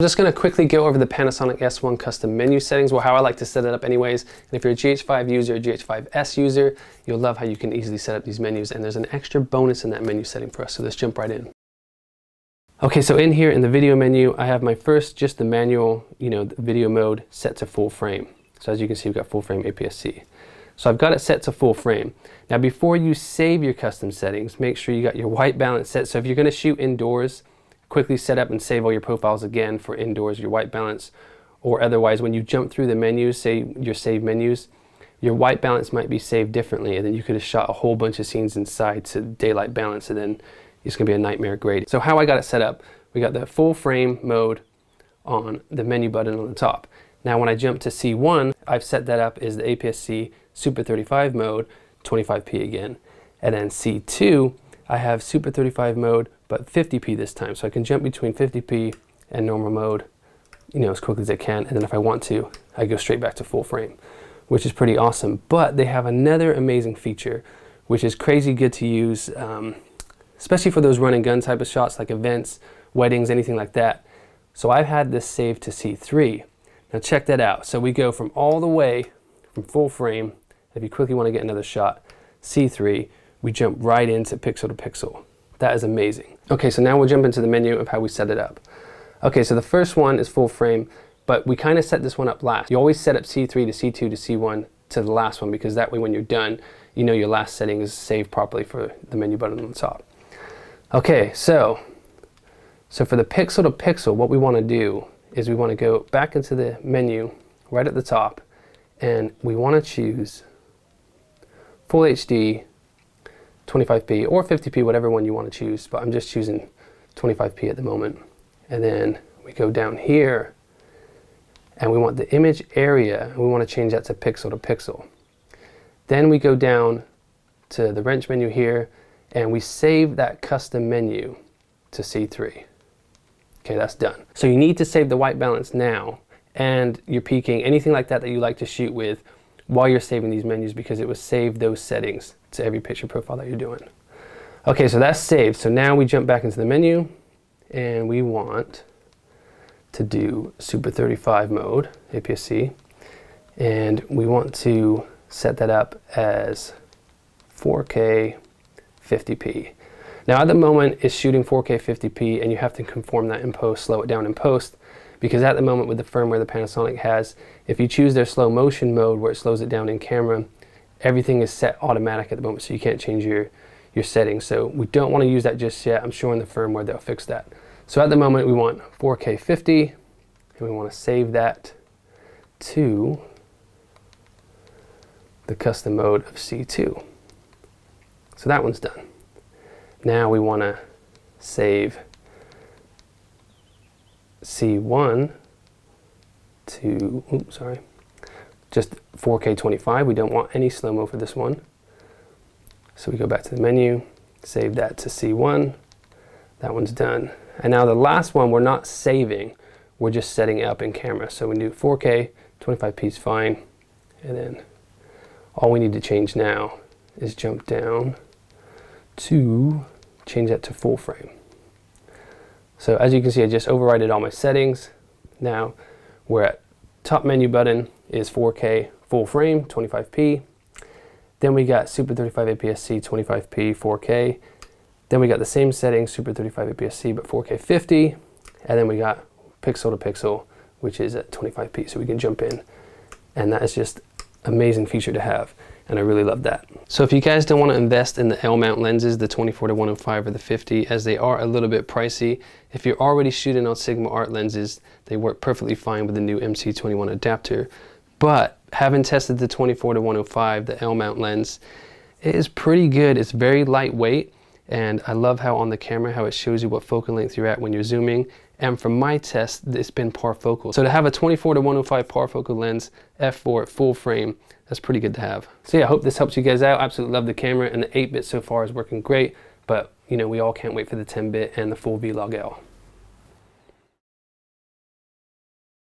I'm just going to quickly go over the Panasonic S1 custom menu settings, well, how I like to set it up anyways. And if you're a GH5 user or GH5S user, you'll love how you can easily set up these menus, and there's an extra bonus in that menu setting for us, so let's jump right in. Okay, so in here in the video menu, I have my first, just the manual, the video mode set to full frame. So as you can see, we've got full frame APS-C. So I've got it set to full frame. Now before you save your custom settings, make sure you got your white balance set. So if you're going to shoot indoors, quickly set up and save all your profiles again for indoors, your white balance, or otherwise when you jump through the menus, say your save menus, your white balance might be saved differently, and then you could have shot a whole bunch of scenes inside to daylight balance, and then it's going to be a nightmare grade. So how I got it set up, we got the full frame mode on the menu button on the top. Now when I jump to C1, I've set that up as the APS-C Super 35 mode, 25p again. And then C2, I have Super 35 mode, but 50p this time. So I can jump between 50p and normal mode, as quickly as I can. And then if I want to, I go straight back to full frame, which is pretty awesome. But they have another amazing feature, which is crazy good to use, especially for those run and gun type of shots, like events, weddings, anything like that. So I've had this saved to C3. Now check that out. So we go from all the way from full frame. If you quickly want to get another shot, C3, we jump right into pixel to pixel. That is amazing. Okay, so now we'll jump into the menu of how we set it up. Okay, so the first one is full frame, but we kind of set this one up last. You always set up C3 to C2 to C1 to the last one, because that way when you're done, your last setting is saved properly for the menu button on the top. Okay, so for the pixel to pixel, what we want to do is we want to go back into the menu right at the top, and we want to choose Full HD, 25p or 50p, whatever one you want to choose, but I'm just choosing 25p at the moment. And then we go down here and we want the image area, and we want to change that to pixel to pixel. Then we go down to the wrench menu here and we save that custom menu to C3. Okay, that's done. So you need to save the white balance now, and your peaking, anything like that that you like to shoot with while you're saving these menus, because it will save those settings to every picture profile that you're doing. Okay, so that's saved. So now we jump back into the menu and we want to do Super 35 mode, APS-C, and we want to set that up as 4K 50p. Now at the moment it's shooting 4K 50p, and you have to conform that in post, slow it down in post, because at the moment with the firmware the Panasonic has, if you choose their slow motion mode where it slows it down in camera, everything is set automatic at the moment, so you can't change your settings. So we don't want to use that just yet. I'm sure in the firmware they'll fix that. So at the moment we want 4K 50, and we want to save that to the custom mode of C2. So that one's done. Now we want to save C1 to, just 4K 25. We don't want any slow-mo for this one. So we go back to the menu, save that to C1. That one's done. And now the last one we're not saving, we're just setting it up in camera. So we do 4K, 25p is fine. And then all we need to change now is jump down to change that to full frame. So as you can see, I just overrided all my settings. Now we're at top menu button is 4K full frame, 25p. Then we got Super 35 APS-C, 25p, 4K. Then we got the same settings, Super 35 APS-C, but 4K 50. And then we got pixel to pixel, which is at 25p. So we can jump in, and that is just amazing feature to have, and I really love that. So if you guys don't want to invest in the L-mount lenses, the 24-105 or the 50, as they are a little bit pricey, if you're already shooting on Sigma Art lenses, they work perfectly fine with the new MC21 adapter. But having tested the 24-105, the L-mount lens, it is pretty good. It's very lightweight, and I love how on the camera, how it shows you what focal length you're at when you're zooming. And from my test, it's been Parfocal. So to have a 24-105 Parfocal lens, f4 at full frame, that's pretty good to have. So yeah, I hope this helps you guys out. Absolutely love the camera, and the 8-bit so far is working great, but we all can't wait for the 10-bit and the full Vlog L.